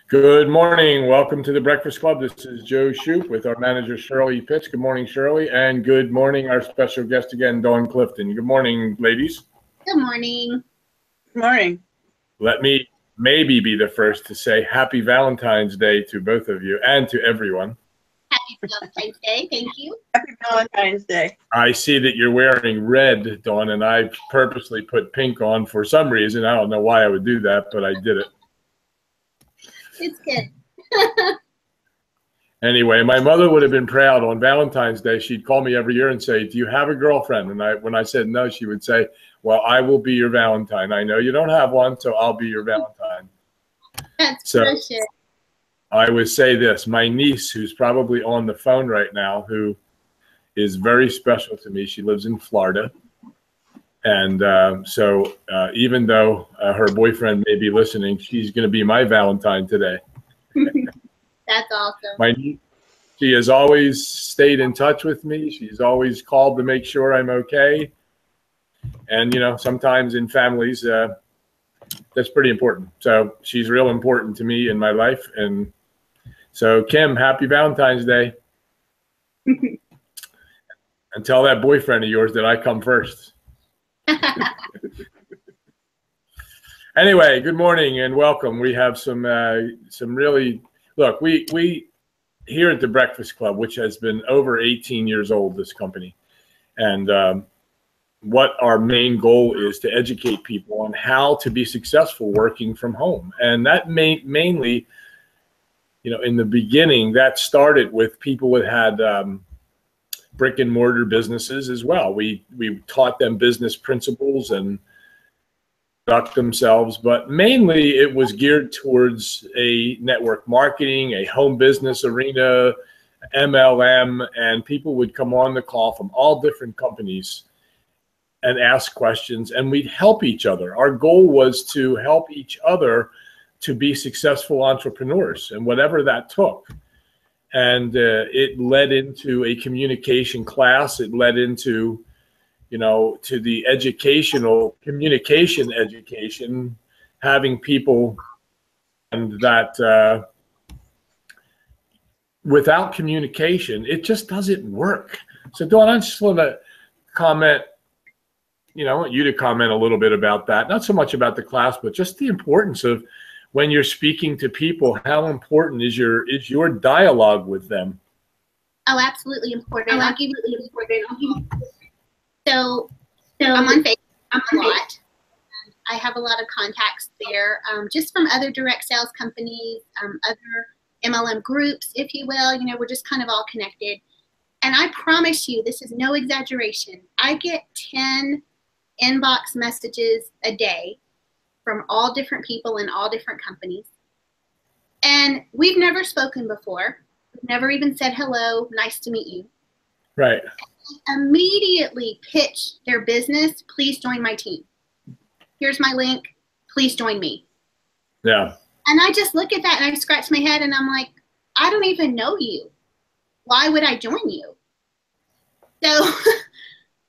Good morning. Welcome to the Breakfast Club. This is Joe Shoup with our manager, Shirley Pitts. Good morning, Shirley. And good morning, our special guest again, Dawn Clifton. Good morning, ladies. Good morning. Good morning. Let me maybe be the first to say happy Valentine's Day to both of you and to everyone. Happy Valentine's Day. Thank you. Happy Valentine's Day. I see that you're wearing red, Dawn, and I purposely put pink on for some reason. I don't know why I would do that, but I did it. It's good. Anyway, my mother would have been proud on Valentine's Day. She'd call me every year and say, "Do you have a girlfriend?" And when I said no, she would say, "Well, I will be your Valentine. I know you don't have one, so I'll be your Valentine." That's precious. I would say this. My niece, who's probably on the phone right now, who is very special to me, she lives in Florida. And so even though her boyfriend may be listening, she's going to be my Valentine today. That's awesome. She has always stayed in touch with me. She's always called to make sure I'm okay. And, you know, sometimes in families, that's pretty important. So she's real important to me in my life. And so, Kim, happy Valentine's Day. And tell that boyfriend of yours that I come first. Anyway, good morning and welcome. We have some really, look, we here at the Breakfast Club, which has been over 18 years old, this company, and what our main goal is to educate people on how to be successful working from home. And that mainly, you know, in the beginning, that started with people that had brick and mortar businesses as well. We taught them business principles and conduct themselves, but mainly it was geared towards a network marketing, a home business arena, MLM, and people would come on the call from all different companies and ask questions, and we'd help each other. Our goal was to help each other to be successful entrepreneurs, and whatever that took. And it led into a communication class. It led into, you know, to the communication education, having people, and that without communication, it just doesn't work. So Dawn, I just want to comment, you know, I want you to comment a little bit about that. Not so much about the class, but just the importance of when you're speaking to people, how important is your dialogue with them? Oh, absolutely important. So I'm on Facebook a lot. I have a lot of contacts there, just from other direct sales companies, other MLM groups, if you will. You know, we're just kind of all connected. And I promise you, this is no exaggeration. I get 10 inbox messages a day from all different people in all different companies. And we've never spoken before. We've never even said hello, nice to meet you. Right. Immediately pitch their business, please join my team. Here's my link, please join me. Yeah. And I just look at that and I scratch my head and I'm like, I don't even know you. Why would I join you? So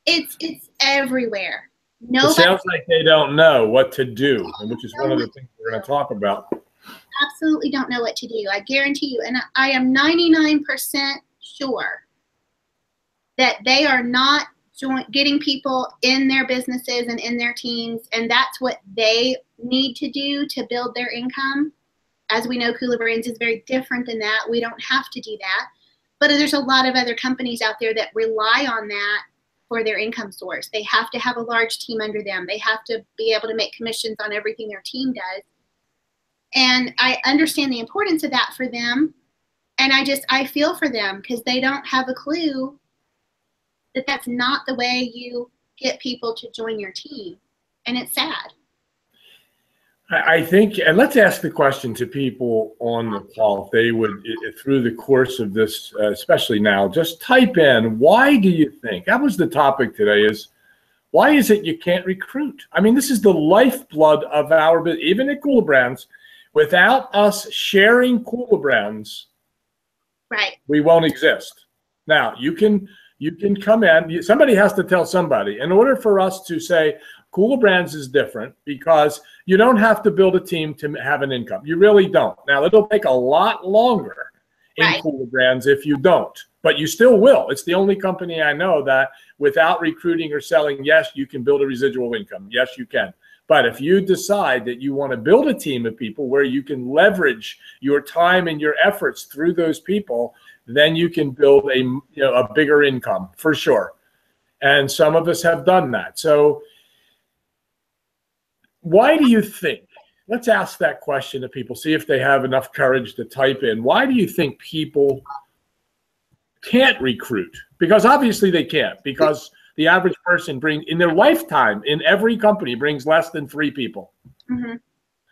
it's everywhere. Nobody, it sounds like they don't know what to do, which is one of the things we're going to talk about. Absolutely don't know what to do. I guarantee you. And I am 99% sure that they are not getting people in their businesses and in their teams. And that's what they need to do to build their income. As we know, Cooler Brands is very different than that. We don't have to do that. But there's a lot of other companies out there that rely on that for their income source. They have to have a large team under them. They have to be able to make commissions on everything their team does. And I understand the importance of that for them. And I feel for them because they don't have a clue that that's not the way you get people to join your team. And it's sad. I think, and let's ask the question to people on the call, if they would, through the course of this, especially now, just type in, why do you think, that was the topic today, is why is it you can't recruit? I mean, this is the lifeblood of our business, even at Cooler Brands. Without us sharing Cooler Brands, right, we won't exist. Now, you can come in, somebody has to tell somebody. In order for us to say, Cooler Brands is different because you don't have to build a team to have an income. You really don't. Now, it'll take a lot longer in Cooler Brands if you don't, but you still will. It's the only company I know that without recruiting or selling, yes, you can build a residual income. Yes, you can. But if you decide that you want to build a team of people where you can leverage your time and your efforts through those people, then you can build a bigger income for sure. And some of us have done that. So why do you think, let's ask that question to people, see if they have enough courage to type in, why do you think people can't recruit? Because obviously they can't, because the average person in their lifetime in every company brings less than 3 people. Mm-hmm.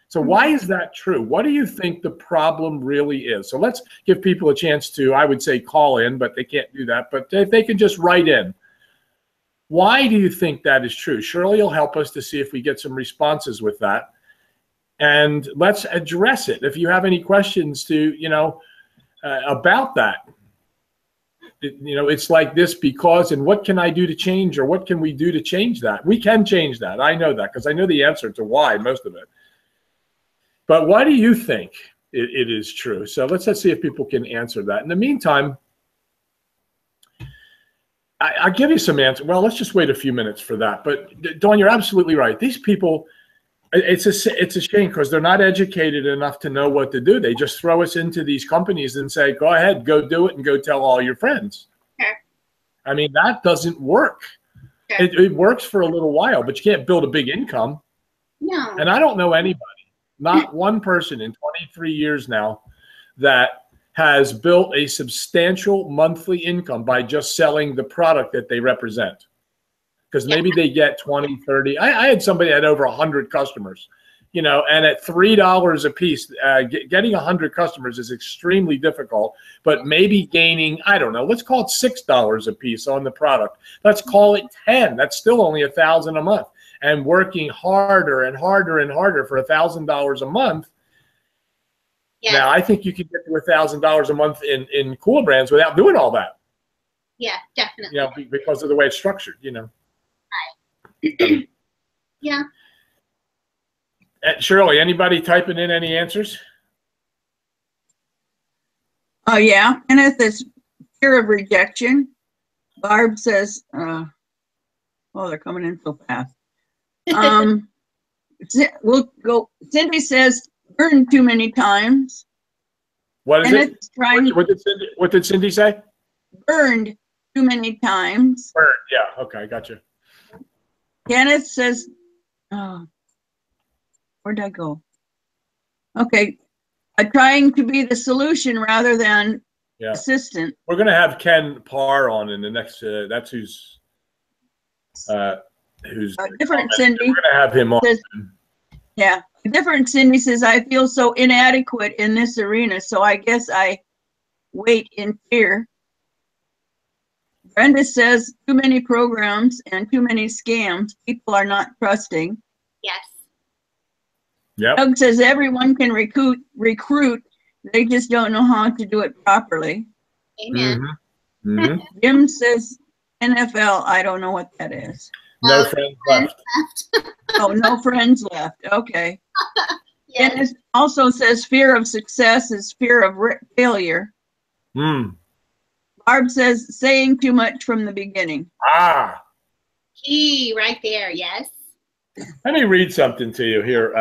So why is that true? What do you think the problem really is? So let's give people a chance to, I would say, call in, but they can't do that. But if they can just write in, why do you think that is true? Shirley will help us to see if we get some responses with that. And let's address it. If you have any questions to, about that, it's like this because, and what can I do to change, or what can we do to change that? We can change that. I know that because I know the answer to why, most of it. But why do you think it is true? So let's see if people can answer that. In the meantime, I'll give you some answer. Well, let's just wait a few minutes for that. But Dawn, you're absolutely right. These people, it's a shame because they're not educated enough to know what to do. They just throw us into these companies and say, go ahead, go do it, and go tell all your friends. Okay. I mean, that doesn't work. Okay. It works for a little while, but you can't build a big income. No. And I don't know anybody, not one person in 23 years now, that has built a substantial monthly income by just selling the product that they represent. Because maybe they get 20, 30. I had somebody that had over 100 customers, and at $3 a piece, getting 100 customers is extremely difficult, but maybe gaining, I don't know, let's call it $6 a piece on the product. Let's call it 10. That's still only $1,000 a month. And working harder and harder and harder for $1,000 a month. Yeah. Now, I think you could get to $1,000 a month in Cooler Brands without doing all that. Yeah, definitely. Because of the way it's structured, Right. Yeah. Shirley, anybody typing in any answers? Oh, yeah. And it's this fear of rejection. Barb says, oh, they're coming in so fast. We'll go. Cindy says, burned too many times. What is it? What did Cindy say? Burned too many times. Burned, yeah. Okay, gotcha. Kenneth says, where'd I go? Okay, trying to be the solution rather than assistant. We're going to have Ken Parr on in the next, that's who's different Cindy. We're going to have him on. Says, yeah, different Cindy says, I feel so inadequate in this arena, so I guess I wait in fear. Brenda says, too many programs and too many scams. People are not trusting. Yes. Yep. Doug says, everyone can recruit. They just don't know how to do it properly. Amen. Mm-hmm. Mm-hmm. Jim says, NFL, I don't know what that is. No friends left. Oh, no friends left. Okay. Yes. And it also says fear of success is fear of failure. Hmm. Barb says saying too much from the beginning. Ah. Key right there. Yes. Let me read something to you here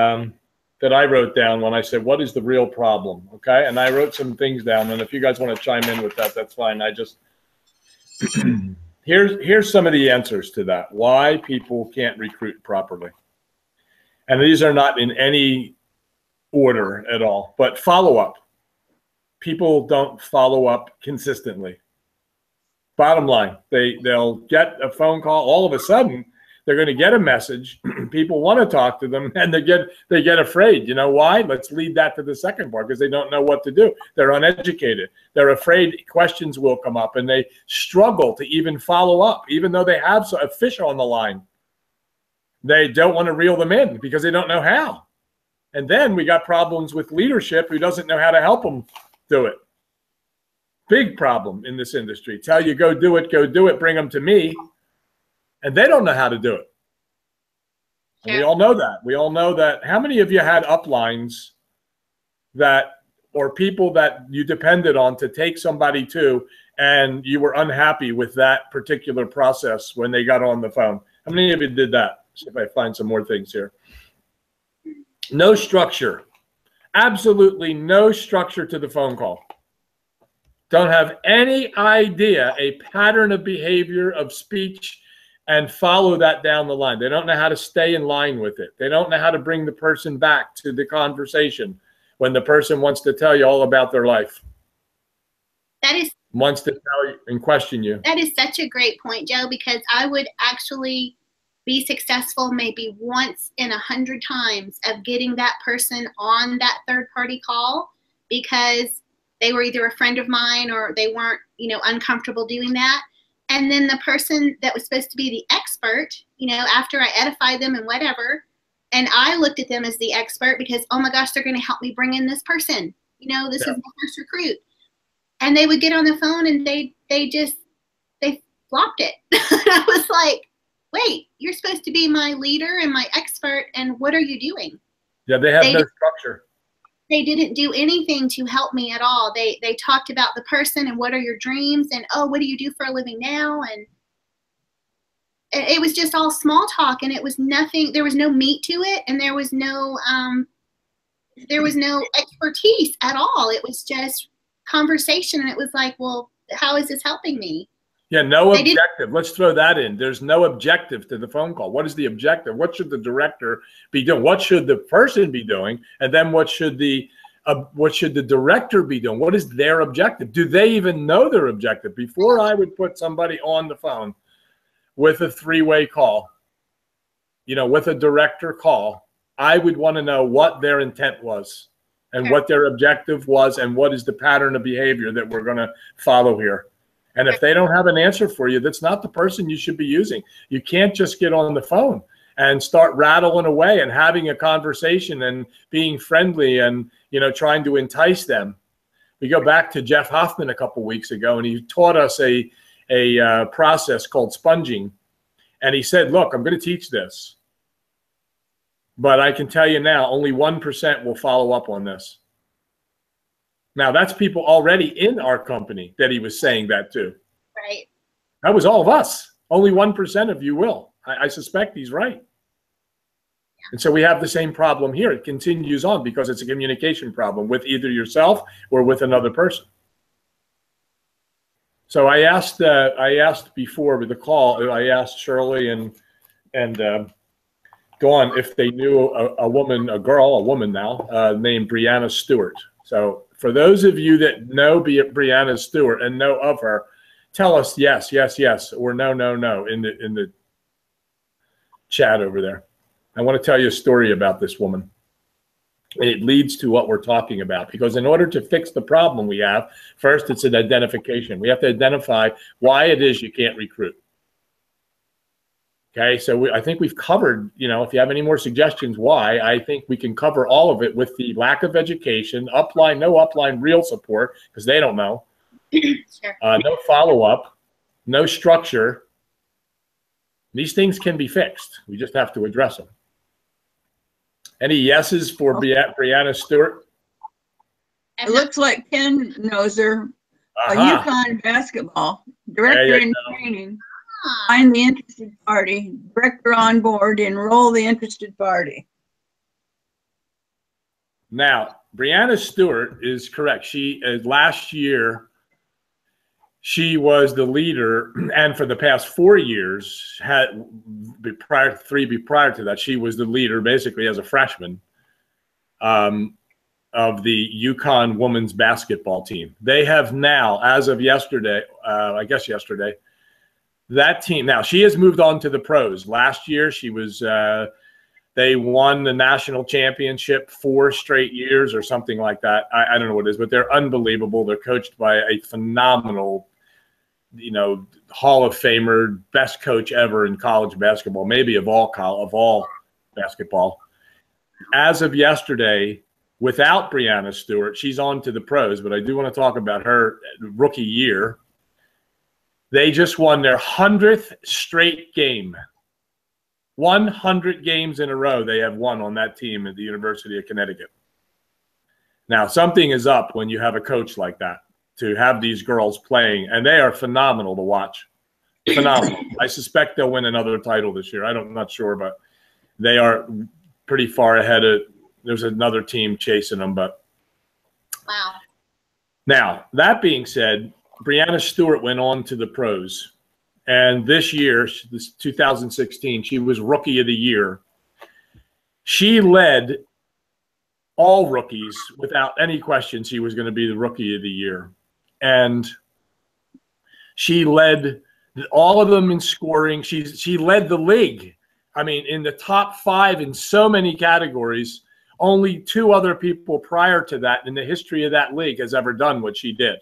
that I wrote down when I said, what is the real problem? Okay. And I wrote some things down. And if you guys want to chime in with that, that's fine. I just, here's some of the answers to that. Why people can't recruit properly. And these are not in any order at all, but follow up. People don't follow up consistently. Bottom line, they'll get a phone call. All of a sudden, they're going to get a message. People want to talk to them, and they get afraid. You know why? Let's lead that to the second part, because they don't know what to do. They're uneducated. They're afraid questions will come up, and they struggle to even follow up, even though they have a fish on the line. They don't want to reel them in because they don't know how. And then we got problems with leadership who doesn't know how to help them do it. Big problem in this industry. Tell you, go do it, bring them to me. And they don't know how to do it. And we all know that. We all know that. How many of you had uplines that, or people that you depended on to take somebody to, and you were unhappy with that particular process when they got on the phone? How many of you did that? See if I find some more things here. No structure. Absolutely no structure to the phone call. Don't have any idea, a pattern of behavior, of speech, and follow that down the line. They don't know how to stay in line with it. They don't know how to bring the person back to the conversation when the person wants to tell you all about their life. Wants to tell you and question you. That is such a great point, Joe, because I would actually be successful maybe once in 100 times of getting that person on that third-party call because they were either a friend of mine or they weren't, you know, uncomfortable doing that. And then the person that was supposed to be the expert, you know, after I edified them and whatever, and I looked at them as the expert because, oh my gosh, they're going to help me bring in this person. You know, this is my first recruit. And they would get on the phone and they flopped it. I was like, wait, you're supposed to be my leader and my expert, and what are you doing? Yeah, they have no structure. They didn't do anything to help me at all. They talked about the person and what are your dreams and, oh, what do you do for a living now? And it was just all small talk, and it was nothing. There was no meat to it, and there was no expertise at all. It was just conversation, and it was like, well, how is this helping me? Yeah, no objective. Let's throw that in. There's no objective to the phone call. What is the objective? What should the director be doing? What should the person be doing? And then what should the director be doing? What is their objective? Do they even know their objective? Before I would put somebody on the phone with a three-way call, you know, with a director call, I would want to know what their intent was and what their objective was and what is the pattern of behavior that we're going to follow here. And if they don't have an answer for you, that's not the person you should be using. You can't just get on the phone and start rattling away and having a conversation and being friendly and, you know, trying to entice them. We go back to Jeff Hoffman a couple weeks ago, and he taught us a process called sponging. And he said, look, I'm going to teach this, but I can tell you now, only 1% will follow up on this. Now, that's people already in our company that he was saying that to. Right. That was all of us. Only 1% of you will. I suspect he's right. Yeah. And so we have the same problem here. It continues on because it's a communication problem with either yourself or with another person. So I asked before with the call, I asked Shirley and Dawn if they knew a woman now, named Breanna Stewart. So for those of you that know Breanna Stewart and know of her, tell us yes, yes, yes, or no, no, no in the chat over there. I want to tell you a story about this woman. And it leads to what we're talking about, because in order to fix the problem we have, first it's an identification. We have to identify why it is you can't recruit. Okay, so I think we've covered, you know, if you have any more suggestions why, I think we can cover all of it with the lack of education, upline, no upline, real support, because they don't know. Sure. No follow-up, no structure. These things can be fixed. We just have to address them. Any yeses for Breanna Stewart? It looks like Ken knows her. UConn basketball, director in training. Find the interested party, director on board, enroll the interested party. Now, Breanna Stewart is correct. She last year, she was the leader, and for the past 4 years, prior to that, she was the leader basically as a freshman of the UConn women's basketball team. They have now, as of yesterday, I guess yesterday, that team, now she has moved on to the pros. Last year, she was, they won the national championship 4 straight years or something like that. I don't know what it is, but they're unbelievable. They're coached by a phenomenal, you know, Hall of Famer, best coach ever in college basketball, maybe of all basketball. As of yesterday, without Breanna Stewart, she's on to the pros, but I do want to talk about her rookie year. They just won their 100th straight game 100 games in a row they have won on that team at the University of Connecticut. Now, something is up when you have a coach like that, to have these girls playing, and they are phenomenal to watch. Phenomenal. I suspect they'll win another title this year. I'm not sure, but they are pretty far ahead of – there's another team chasing them. But wow. Now, that being said, Breanna Stewart went on to the pros. And this year, this 2016, she was Rookie of the Year. She led all rookies without any question. She was going to be the Rookie of the Year. And she led all of them in scoring. She led the league. I mean, in the top 5 in so many categories. Only 2 other people prior to that in the history of that league has ever done what she did.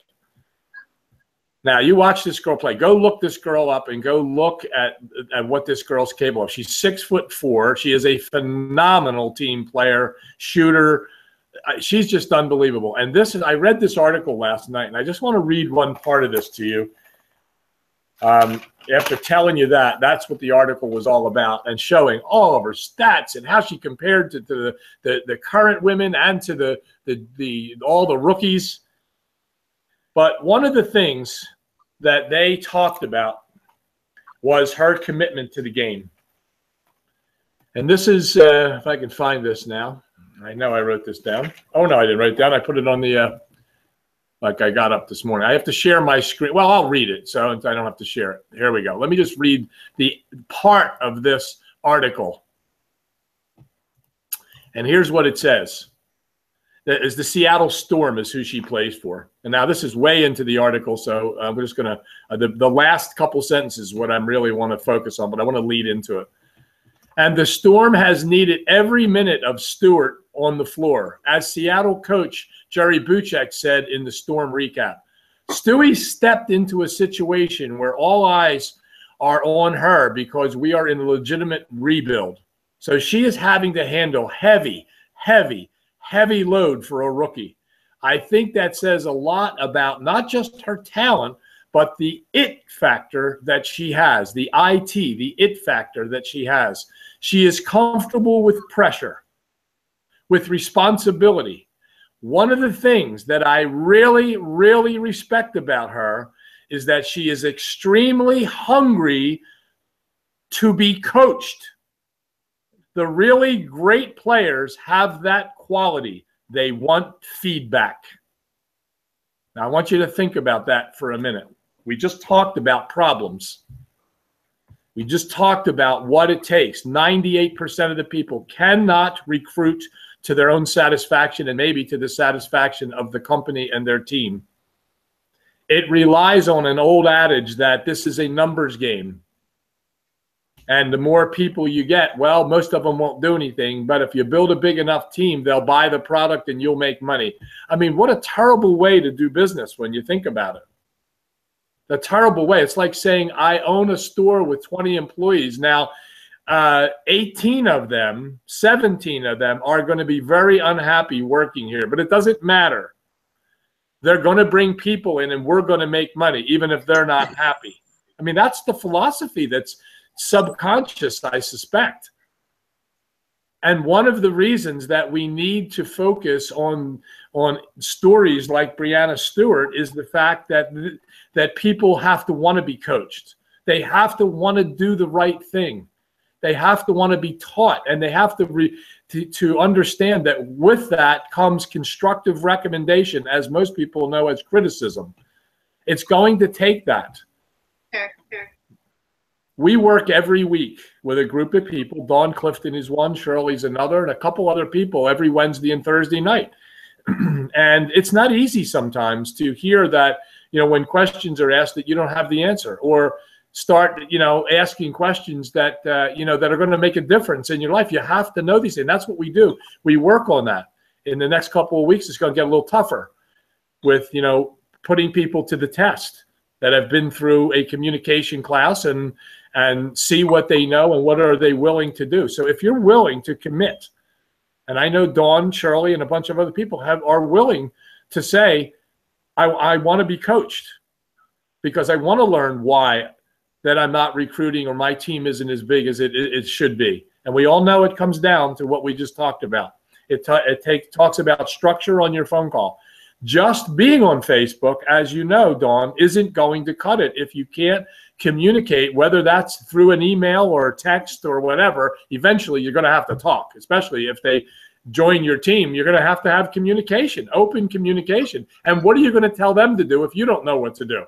Now, you watch this girl play. Go look this girl up and go look at what this girl's capable of. She's 6'4". She is a phenomenal team player, shooter. She's just unbelievable. And I read this article last night, and I just want to read one part of this to you. After telling you that, that's what the article was all about, and showing all of her stats and how she compared to the current women and to all the rookies. But one of the things that they talked about was her commitment to the game. And this is, if I can find this now. I know I wrote this down. Oh, no, I didn't write it down. I put it on the like I got up this morning. I have to share my screen. Well, I'll read it, so I don't have to share it. Here we go. Let me just read the part of this article. And here's what it says. That is the Seattle Storm is who she plays for. And now this is way into the article, so we're just going to the last couple sentences is what I really want to focus on, but I want to lead into it. And the Storm has needed every minute of Stewart on the floor. As Seattle coach Jerry Buchek said in the Storm recap, Stewie stepped into a situation where all eyes are on her because we are in a legitimate rebuild. So she is having to handle heavy load for a rookie. I think that says a lot about not just her talent, but the it factor that she has, the it factor that she has. She is comfortable with pressure, with responsibility. One of the things that I really, really respect about her is that she is extremely hungry to be coached. The really great players have that quality. They want feedback. Now, I want you to think about that for a minute. We just talked about problems. We just talked about what it takes. 98% of the people cannot recruit to their own satisfaction and maybe to the satisfaction of the company and their team. It relies on an old adage that this is a numbers game. And the more people you get, well, most of them won't do anything. But if you build a big enough team, they'll buy the product and you'll make money. I mean, what a terrible way to do business when you think about it. A terrible way. It's like saying I own a store with 20 employees. Now, 18 of them, 17 of them are going to be very unhappy working here. But it doesn't matter. They're going to bring people in and we're going to make money, even if they're not happy. I mean, that's the philosophy that's subconscious, I suspect. And one of the reasons that we need to focus on stories like Breanna Stewart is the fact that people have to want to be coached. They have to want to do the right thing. They have to want to be taught, and they have to understand that with that comes constructive recommendation, as most people know as criticism. It's going to take that. Sure. We work every week with a group of people. Dawn Clifton is one, Shirley's another, and a couple other people every Wednesday and Thursday night. And it's not easy sometimes to hear that, when questions are asked that you don't have the answer, or start, asking questions that, that are going to make a difference in your life. You have to know these things. That's what we do. We work on that. In the next couple of weeks, it's going to get a little tougher with, putting people to the test that have been through a communication class and see what they know and what are they willing to do. So if you're willing to commit, and I know Dawn, Shirley, and a bunch of other people are willing to say, I want to be coached because I want to learn why that I'm not recruiting or my team isn't as big as it should be. And we all know it comes down to what we just talked about. It talks about structure on your phone call. Just being on Facebook, as you know, Dawn, isn't going to cut it if you can't communicate, whether that's through an email or a text or whatever. Eventually, you're going to have to talk, especially if they join your team. You're going to have communication, open communication. And what are you going to tell them to do if you don't know what to do?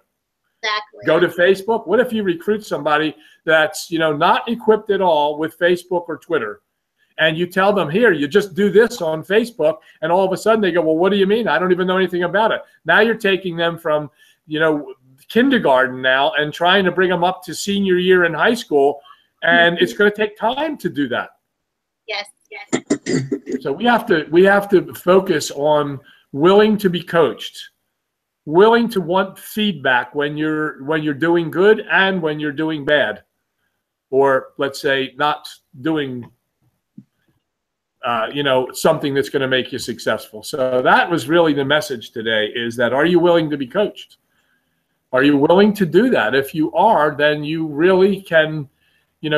Exactly. Go to Facebook. What if you recruit somebody that's, not equipped at all with Facebook or Twitter, and you tell them, here, you just do this on Facebook, and all of a sudden they go, well, what do you mean? I don't even know anything about it. Now you're taking them from, kindergarten now and trying to bring them up to senior year in high school, and it's going to take time to do that. Yes. So we have to focus on willing to be coached, willing to want feedback when you're doing good and when you're doing bad, or let's say not doing something that's going to make you successful. So that was really the message today, is that, are you willing to be coached? Are you willing to do that? If you are, then you really can,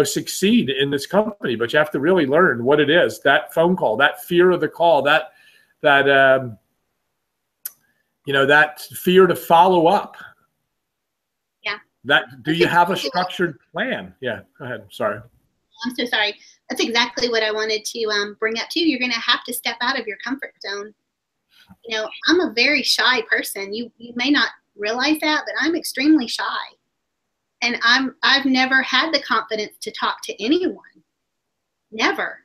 succeed in this company. But you have to really learn what it is, that phone call, that fear of the call, that fear to follow up. Yeah. Do you have a structured plan? Yeah, go ahead. Sorry. I'm so sorry. That's exactly what I wanted to bring up too. You're going to have to step out of your comfort zone. I'm a very shy person. You may not realize that, but I'm extremely shy. And I've never had the confidence to talk to anyone. Never.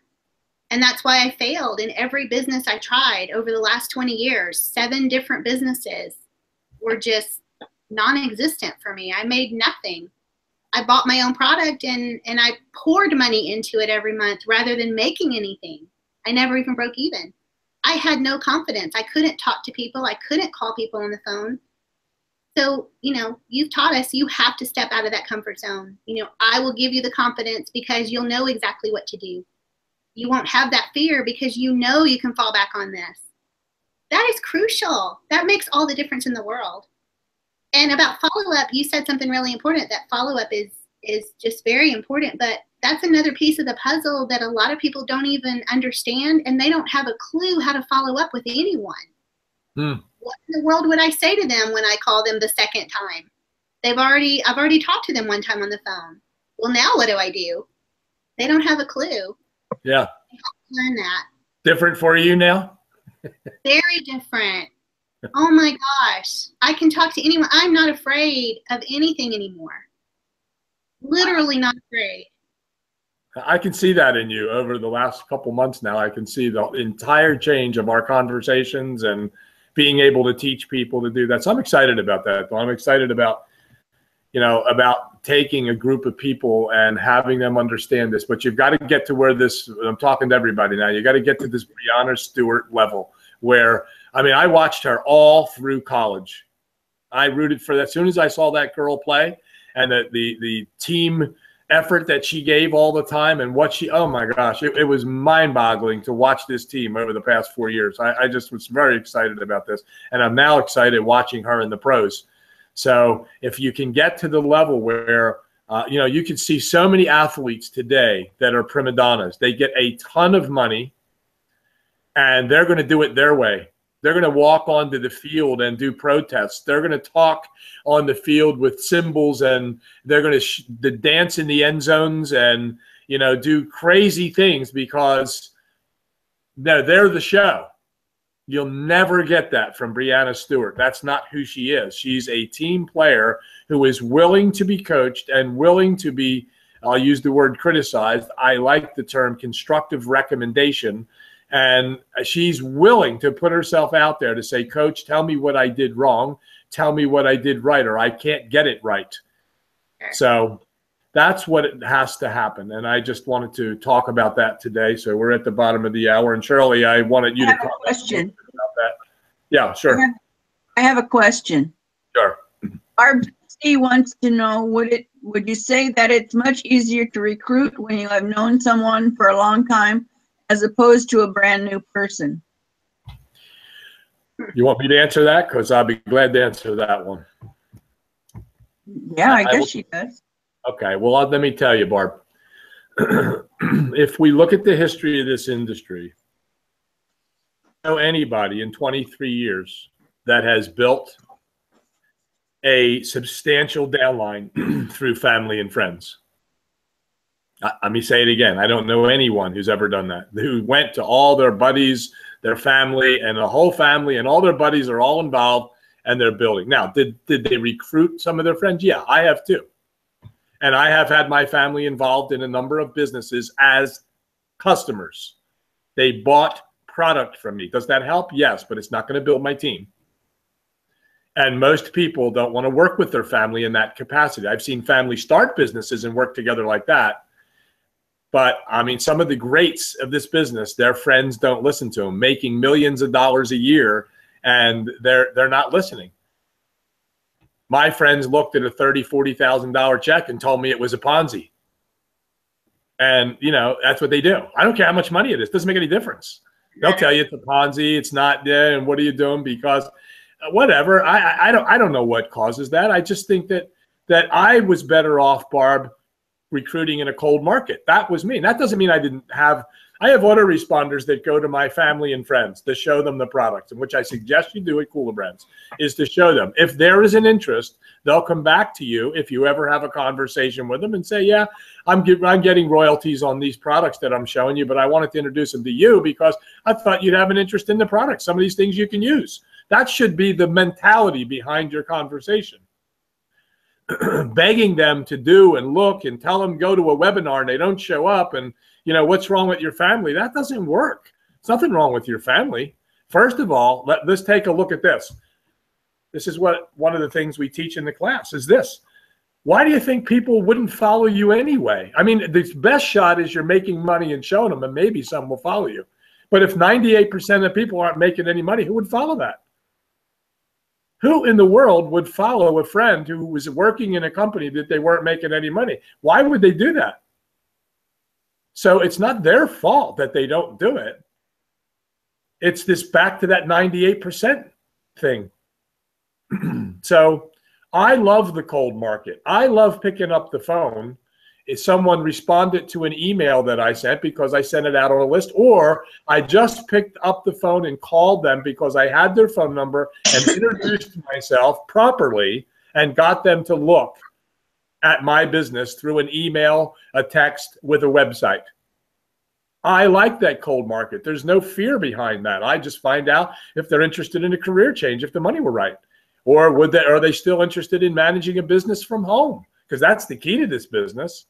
And that's why I failed in every business I tried over the last 20 years. 7 different businesses were just non-existent for me. I made nothing. I bought my own product and I poured money into it every month rather than making anything. I never even broke even. I had no confidence. I couldn't talk to people. I couldn't call people on the phone. So, you've taught us you have to step out of that comfort zone. I will give you the confidence because you'll know exactly what to do. You won't have that fear because you can fall back on this. That is crucial. That makes all the difference in the world. And about follow-up, you said something really important, that follow-up is just very important, but that's another piece of the puzzle that a lot of people don't even understand, and they don't have a clue how to follow up with anyone. What in the world would I say to them when I call them the second time? I've already talked to them one time on the phone. Well, now what do I do? They don't have a clue. Yeah. Learn that. Different for you now? Very different. Oh my gosh. I can talk to anyone. I'm not afraid of anything anymore. Literally not afraid. I can see that in you over the last couple months now. I can see the entire change of our conversations and being able to teach people to do that. So I'm excited about that. I'm excited about, about taking a group of people and having them understand this. But you've got to get to where I'm talking to everybody now, you got to get to this Breanna Stewart level where, I watched her all through college. I rooted for that. As soon as I saw that girl play and the team effort that she gave all the time and oh my gosh, it was mind-boggling to watch this team over the past 4 years. I just was very excited about this, and I'm now excited watching her in the pros. So if you can get to the level where you can see so many athletes today that are prima donnas. They get a ton of money and they're going to do it their way. They're going to walk onto the field and do protests. They're going to talk on the field with cymbals, and they're going to dance in the end zones and, do crazy things because they're the show. You'll never get that from Breanna Stewart. That's not who she is. She's a team player who is willing to be coached and willing to be, I'll use the word criticized. I like the term constructive recommendation. And she's willing to put herself out there to say, Coach, tell me what I did wrong. Tell me what I did right, or I can't get it right. So that's what it has to happen. And I just wanted to talk about that today. So we're at the bottom of the hour. And Shirley, I wanted you to comment question about that. Yeah, sure. I have a question. Sure. RBC wants to know, would you say that it's much easier to recruit when you have known someone for a long time as opposed to a brand new person? You want me to answer that? Because I'll be glad to answer that one. Yeah, I guess she does. Okay, well, let me tell you, Barb. If we look at the history of this industry, I don't know anybody in 23 years that has built a substantial downline through family and friends. Let me say it again. I don't know anyone who's ever done that, who went to all their buddies, their family, and the whole family, and all their buddies are all involved, and they're building. Now, did they recruit some of their friends? Yeah, I have too. And I have had my family involved in a number of businesses as customers. They bought product from me. Does that help? Yes, but it's not going to build my team. And most people don't want to work with their family in that capacity. I've seen families start businesses and work together like that. But I mean, some of the greats of this business, their friends don't listen to them, making millions of dollars a year, and they're not listening. My friends looked at a $30,000, $40,000 check and told me it was a Ponzi. And, you know, that's what they do. I don't care how much money it is. It doesn't make any difference. They'll tell you it's a Ponzi. It's not there. And what are you doing? Because whatever. I don't know what causes that. I just think that I was better off, Barb, recruiting in a cold market. That was me. That doesn't mean I have autoresponders that go to my family and friends to show them the products, and which I suggest you do at Cooler Brands, is to show them. If there is an interest, they'll come back to you if you ever have a conversation with them and say, yeah, I'm getting royalties on these products that I'm showing you, but I wanted to introduce them to you because I thought you'd have an interest in the product. Some of these things you can use. That should be the mentality behind your conversation. Begging them to do and look and tell them go to a webinar and they don't show up and, you know, what's wrong with your family? That doesn't work. There's nothing wrong with your family. First of all, let's take a look at this. This is what one of the things we teach in the class is this. Why do you think people wouldn't follow you anyway? I mean, the best shot is you're making money and showing them, and maybe some will follow you. But if 98% of people aren't making any money, who would follow that? Who in the world would follow a friend who was working in a company that they weren't making any money? Why would they do that? So it's not their fault that they don't do it. It's this back to that 98% thing. So I love the cold market. I love picking up the phone if someone responded to an email that I sent because I sent it out on a list, or I just picked up the phone and called them because I had their phone number and introduced myself properly and got them to look at my business through an email, a text, with a website. I like that cold market. There's no fear behind that. I just find out if they're interested in a career change, if the money were right. Or are they still interested in managing a business from home? Because that's the key to this business.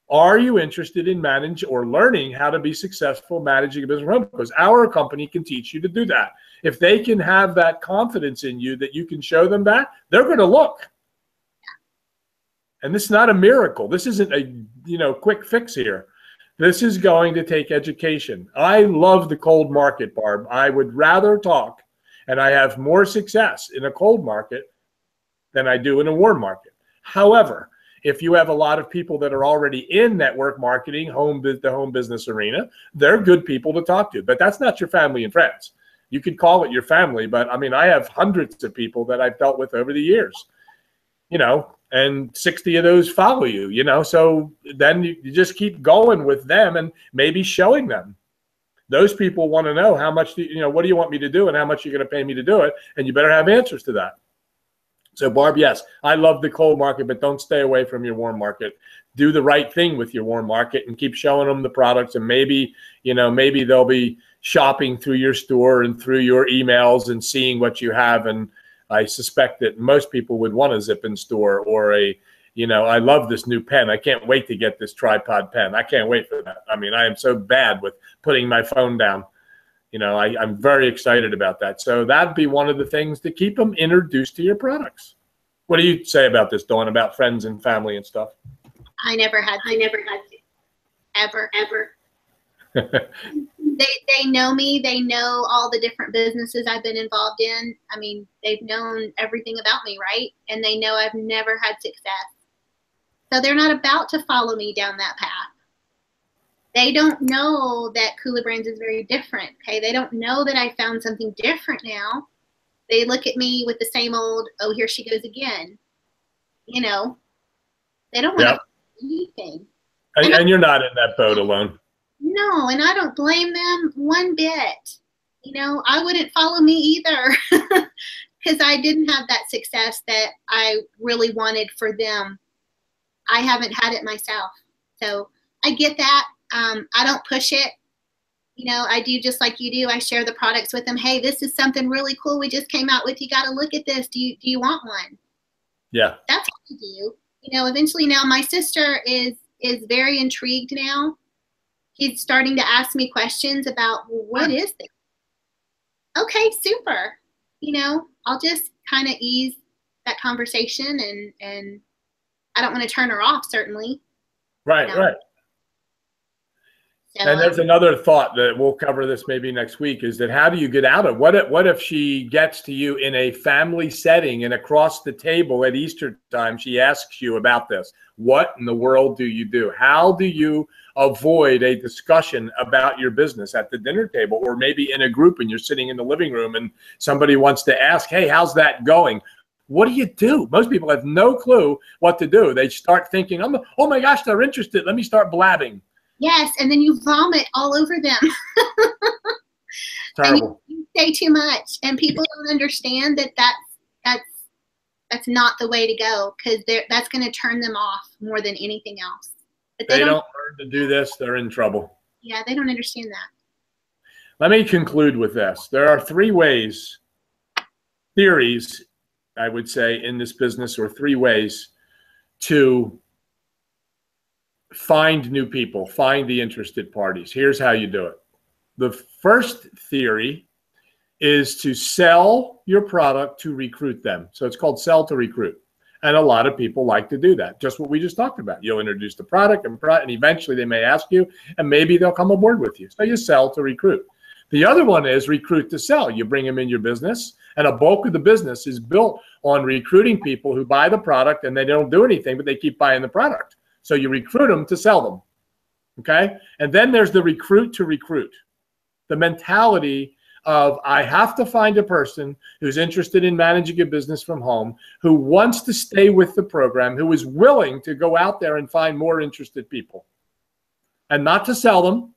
Are you interested in managing or learning how to be successful managing a business from home? Because our company can teach you to do that. If they can have that confidence in you that you can show them that, they're going to look. And this is not a miracle. This isn't a quick fix here. This is going to take education. I love the cold market, Barb. I would rather talk, and I have more success in a cold market than I do in a warm market. However, if you have a lot of people that are already in network marketing, the home business arena, they're good people to talk to. But that's not your family and friends. You could call it your family, but I mean, I have hundreds of people that I've dealt with over the years, and 60 of those follow you, so then you just keep going with them and maybe showing them. Those people want to know how much, what do you want me to do and how much you're going to pay me to do it? And you better have answers to that. So, Barb, yes, I love the cold market, but don't stay away from your warm market. Do the right thing with your warm market and keep showing them the products. And maybe they'll be shopping through your store and through your emails and seeing what you have. And I suspect that most people would want a zip-in store or I love this new pen. I can't wait to get this tripod pen. I can't wait for that. I mean, I am so bad with putting my phone down. I'm very excited about that. So that'd be one of the things to keep them introduced to your products. What do you say about this, Dawn, about friends and family and stuff? I never had to. Ever. They know me. They know all the different businesses I've been involved in. I mean, they've known everything about me, right? And they know I've never had success. So they're not about to follow me down that path. They don't know that Cooler Brands is very different, okay? They don't know that I found something different now. They look at me with the same old, oh, here she goes again, They don't want to do anything. And you're not in that boat alone. No, and I don't blame them one bit. You know, I wouldn't follow me either because I didn't have that success that I really wanted for them. I haven't had it myself. So I get that. I don't push it. You know, I do just like you do. I share the products with them. Hey, this is something really cool we just came out with. You got to look at this. Do you want one? Yeah. That's what I do. You know, eventually now my sister is very intrigued now. He's starting to ask me questions about, well, what is this? Okay, super. You know, I'll just kind of ease that conversation and I don't want to turn her off, certainly. Right, right. So, and there's another thought that we'll cover this maybe next week, is that how do you get out of what if she gets to you in a family setting and across the table at Easter time, she asks you about this. What in the world do you do? How do you avoid a discussion about your business at the dinner table, or maybe in a group and you're sitting in the living room and somebody wants to ask, hey, how's that going? What do you do? Most people have no clue what to do. They start thinking, oh my gosh, they're interested. Let me start blabbing. Yes, and then you vomit all over them. Terrible. And you say too much, and people don't understand that that's not the way to go, because that's going to turn them off more than anything else. But they don't learn to do this, they're in trouble. Yeah, they don't understand that. Let me conclude with this. There are theories, I would say, in this business, or 3 ways to find new people, find the interested parties. Here's how you do it. The first theory is to sell your product to recruit them. So it's called sell to recruit. And a lot of people like to do that. Just what we just talked about. You'll introduce the product and eventually they may ask you, and maybe they'll come aboard with you. So you sell to recruit. The other one is recruit to sell. You bring them in your business, and a bulk of the business is built on recruiting people who buy the product and they don't do anything, but they keep buying the product. So you recruit them to sell them, okay? And then there's the recruit to recruit. The mentality of, I have to find a person who's interested in managing a business from home, who wants to stay with the program, who is willing to go out there and find more interested people. And not to sell them,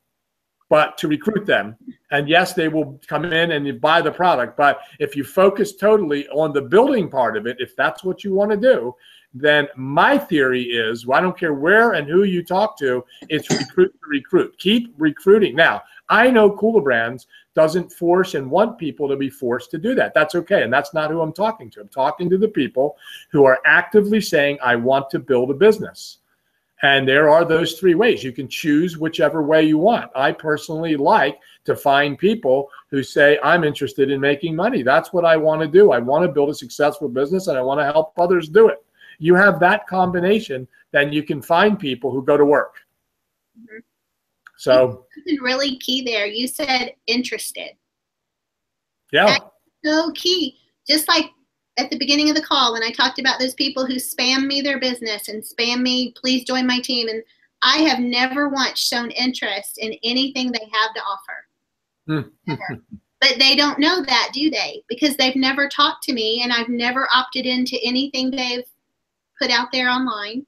but to recruit them. And yes, they will come in and you buy the product. But if you focus totally on the building part of it, if that's what you want to do, then my theory is, well, I don't care where and who you talk to, it's recruit to recruit. Keep recruiting. Now, I know Cooler Brands doesn't force and want people to be forced to do that. That's okay. And that's not who I'm talking to. I'm talking to the people who are actively saying, I want to build a business. And there are those 3 ways. You can choose whichever way you want. I personally like to find people who say, I'm interested in making money. That's what I want to do. I want to build a successful business and I want to help others do it. You have that combination, then you can find people who go to work. Mm-hmm. So something really key there. You said interested. Yeah. That's so key. Just like at the beginning of the call when I talked about those people who spam me their business and spam me, please join my team. And I have never once shown interest in anything they have to offer. Never. But they don't know that, do they? Because they've never talked to me and I've never opted into anything they've put out there online.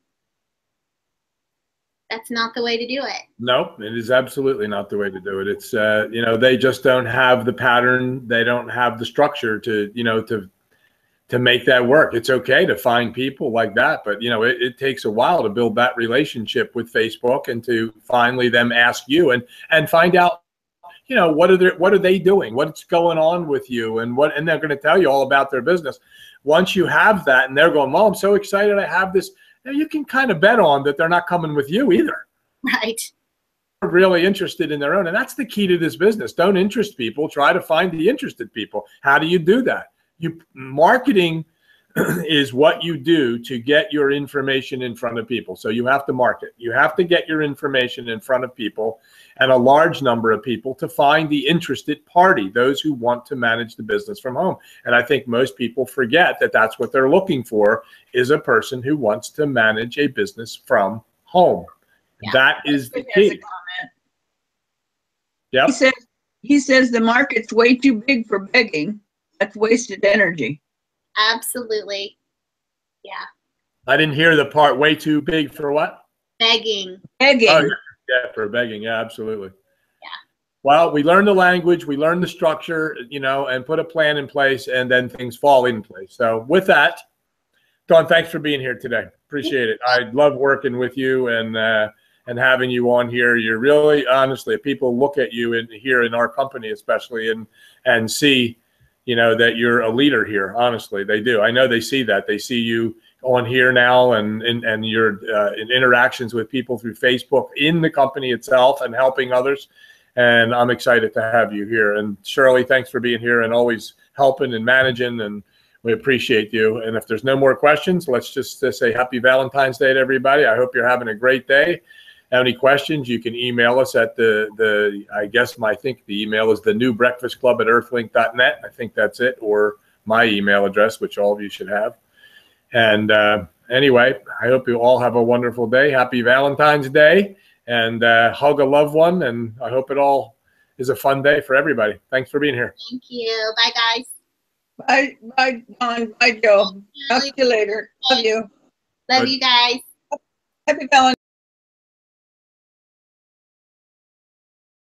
That's not the way to do it. Nope, it is absolutely not the way to do it. It's you know, they just don't have the pattern. They don't have the structure to, you know, to make that work. It's okay to find people like that, but you know, it takes a while to build that relationship with Facebook and to finally them ask you and find out, you know, what are they doing? What's going on with you? And they're going to tell you all about their business. Once you have that and they're going, well, I'm so excited I have this, you can kind of bet on that they're not coming with you either. Right. They're really interested in their own. And that's the key to this business. Don't interest people. Try to find the interested people. How do you do that? Marketing is what you do to get your information in front of people. So you have to market. You have to get your information in front of people, and a large number of people, to find the interested party, those who want to manage the business from home. And I think most people forget that that's what they're looking for, is a person who wants to manage a business from home. Yeah. That is the key. Yeah. He says the market's way too big for begging. That's wasted energy. Absolutely. Yeah. I didn't hear the part way too big for what? Begging. Begging. Oh, yeah, for begging. Yeah, absolutely. Yeah. Well, we learn the language, we learn the structure, you know, and put a plan in place, and then things fall in place. So with that, Dawn, thanks for being here today. Appreciate it. I love working with you and having you on here. You're really, honestly, people look at you here in our company, especially, and see, you know, that you're a leader here. Honestly, they do. I know they see that. They see you on here now and your in interactions with people through Facebook in the company itself and helping others. And I'm excited to have you here. And Shirley, thanks for being here and always helping and managing, and we appreciate you. And if there's no more questions, let's just say happy Valentine's Day to everybody. I hope you're having a great day. Have any questions, you can email us at I think the email is thenewbreakfastclub@earthlink.net. I think that's it, or my email address, which all of you should have. And anyway, I hope you all have a wonderful day. Happy Valentine's Day, and hug a loved one. And I hope it all is a fun day for everybody. Thanks for being here. Thank you. Bye, guys. Bye, Dawn. Bye, Joe. Talk to you later. Love you. Love you guys. Happy Valentine's.